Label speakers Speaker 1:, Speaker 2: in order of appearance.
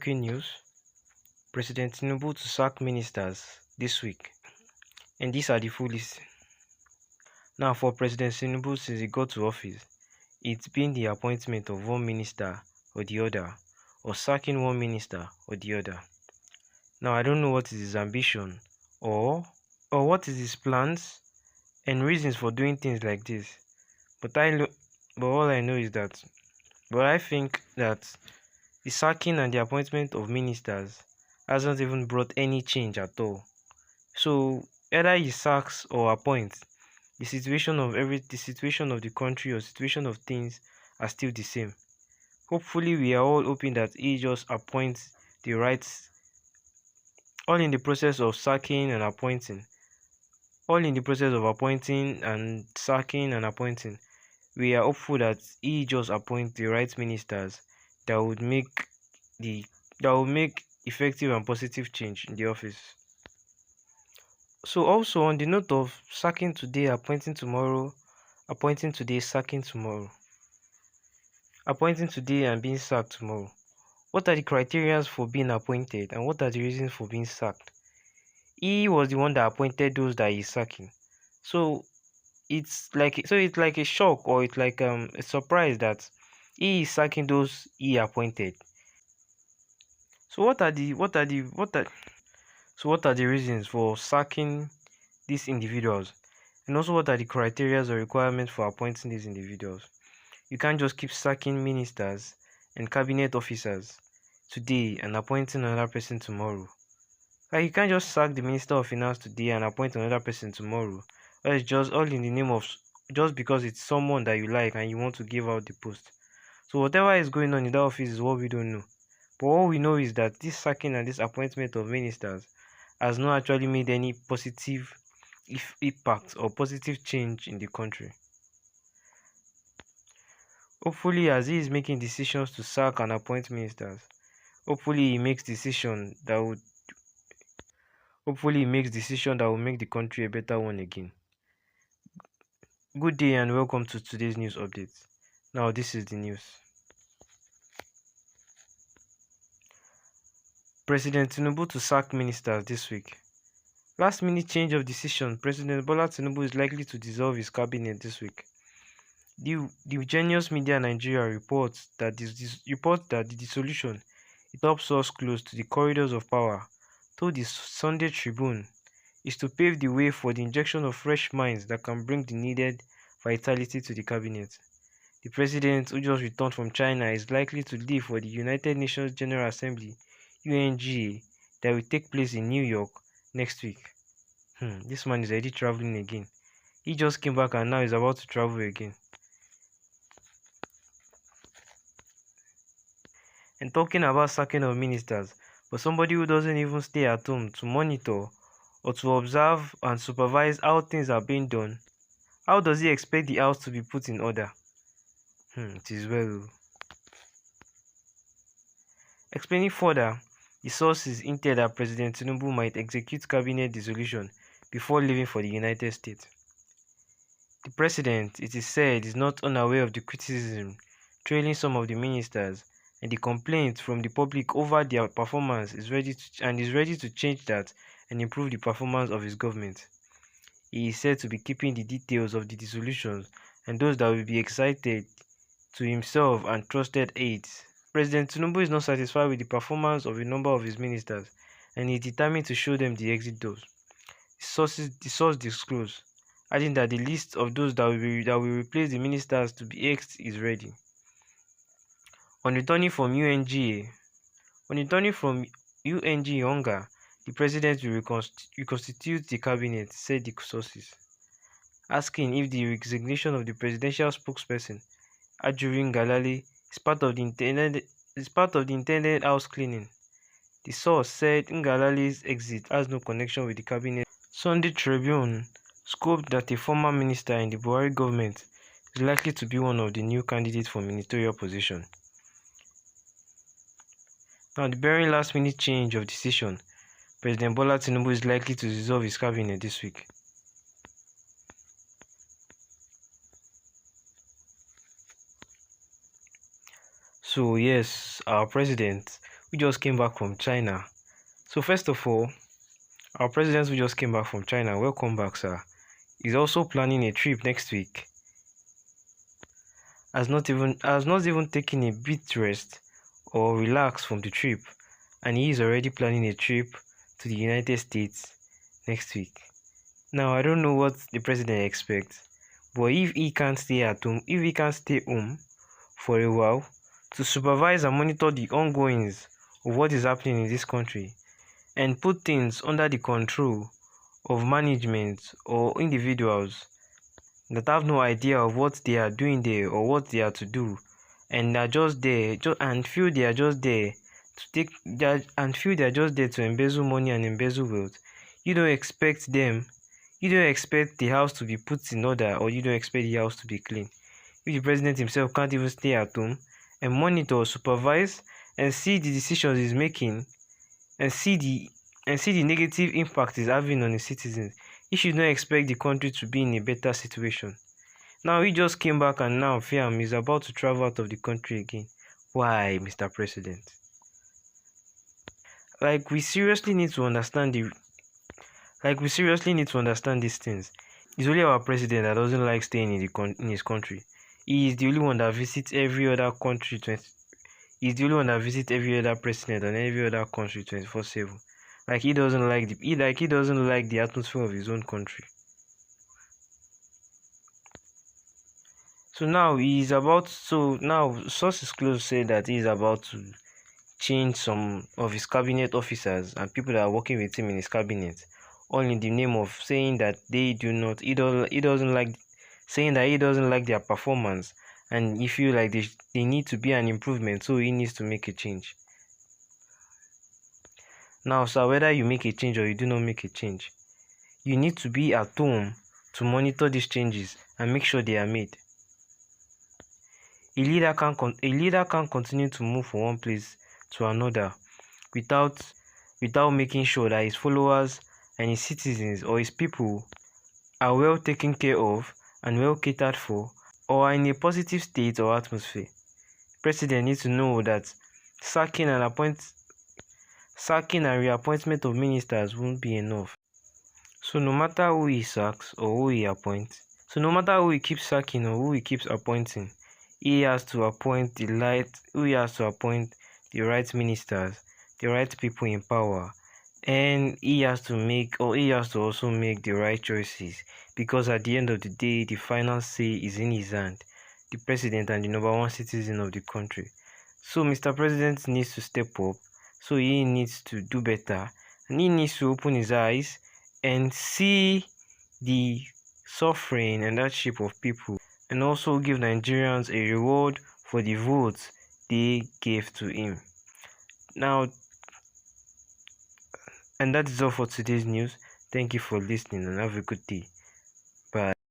Speaker 1: breaking news. President Tinubu to sack ministers this week. And these are the full list. Now, for President Tinubu, since he got to office, it's been the appointment of one minister or the other, or sacking one minister or the other. Now, I don't know what is his ambition or what is his plans and reasons for doing things like this. But all I know is that, but I think that the sacking and the appointment of ministers hasn't even brought any change at all. So either he sacks or appoints, the situation of the country or situation of things are still the same. Hopefully, we are all hoping that he just appoints the right, all in the process of sacking and appointing, all in the process of appointing and sacking and appointing. We are hopeful that he just appoints the right ministers that would make the that will make effective and positive change in the office. So also on the note of sacking today, appointing tomorrow, appointing today, sacking tomorrow, appointing today and being sacked tomorrow. What are the criteria for being appointed and what are the reasons for being sacked? He was the one that appointed those that he's sacking. So it's like a shock or it's like a surprise that he is sacking those he appointed. So what are the reasons for sacking these individuals? And also what are the criteria or requirements for appointing these individuals? You can't just keep sacking ministers and cabinet officers today and appointing another person tomorrow. Like you can't just sack the Minister of Finance today and appoint another person tomorrow. Or it's just all in the name of just because it's someone that you like and you want to give out the post. So whatever is going on in that office is what we don't know. But what we know is that this sacking and this appointment of ministers has not actually made any positive impact or positive change in the country. Hopefully, as he is making decisions to sack and appoint ministers, hopefully he makes decision that will make the country a better one again. Good day and welcome to today's news update. Now this is the news. President Tinubu to sack ministers this week. Last minute change of decision. President Bola Tinubu is likely to dissolve his cabinet this week. The Genius Media Nigeria reports that the dissolution, a top source close to the corridors of power, told the Sunday Tribune, is to pave the way for the injection of fresh minds that can bring the needed vitality to the cabinet. The president, who just returned from China, is likely to leave for the United Nations General Assembly (UNGA) that will take place in New York next week. This man is already traveling again. He just came back and now is about to travel again. And talking about sacking of ministers, but somebody who doesn't even stay at home to monitor or to observe and supervise how things are being done, how does he expect the house to be put in order? It is well. Explaining further, the sources hinted that President Tinubu might execute cabinet dissolution before leaving for the United States. The president, it is said, is not unaware of the criticism trailing some of the ministers, and the complaint from the public over their performance is ready to change that and improve the performance of his government. He is said to be keeping the details of the dissolutions and those that will be excited to himself and trusted aides. President Tinubu is not satisfied with the performance of a number of his ministers and is determined to show them the exit doors. The source disclosed, adding that the list of those that will replace the ministers to be axed is ready. On returning from UNGA hunger, the president will reconstitute the cabinet, said the sources, asking if the resignation of the presidential spokesperson, Ajurin Galale, is part of the intended house cleaning. The source said Ngalale's exit has no connection with the cabinet. Sunday Tribune scoped that a former minister in the Buhari government is likely to be one of the new candidates for ministerial position. Now, the very last-minute change of decision, President Bola Tinubu is likely to dissolve his cabinet this week. So yes, our president, who just came back from China. So first of all, our president who just came back from China, welcome back, sir. He's also planning a trip next week. Has not even taken a bit rest or relax from the trip, and he is already planning a trip to the United States next week. Now I don't know what the president expects, but if he can't stay at home, if he can't stay home for a while to supervise and monitor the ongoings of what is happening in this country and put things under the control of management or individuals that have no idea of what they are doing there or what they are to do, and are just there and feel they are just there to take that and feel they are just there to embezzle money and embezzle wealth. You don't expect them, you don't expect the house to be put in order, or you don't expect the house to be clean. If the president himself can't even stay at home and monitor, supervise, and see the decisions he's making, and see the negative impact it's having on the citizens, he should not expect the country to be in a better situation. Now he just came back and now Fiam is about to travel out of the country again. Why, Mr. President? Like we seriously need to understand these things. It's only our president that doesn't like staying in his country. He is the only one that visits every other country. He's the only one that visits every other president and every other country 24/7. Like he doesn't like the atmosphere of his own country. So now sources close say that he's about to change some of his cabinet officers and people that are working with him in his cabinet, all in the name of saying that he doesn't like their performance, and he feel like they need to be an improvement, so he needs to make a change. Now, sir, whether you make a change or you do not make a change, you need to be at home to monitor these changes and make sure they are made. A leader can't continue to move from one place to another without making sure that his followers and his citizens or his people are well taken care of and well catered for, or are in a positive state or atmosphere. President needs to know that sacking and reappointment of ministers won't be enough. So no matter who he sacks or who he appoints, so no matter who he keeps sacking or who he keeps appointing, he has to appoint the right ministers, the right people in power, and he has to also make the right choices, because at the end of the day, the final say is in his hand, the president and the number one citizen of the country. So Mr. President needs to step up, so he needs to do better, and he needs to open his eyes and see the suffering and hardship of people, and also give Nigerians a reward for the votes they gave to him. Now, and that is all for today's news. Thank you for listening and have a good day.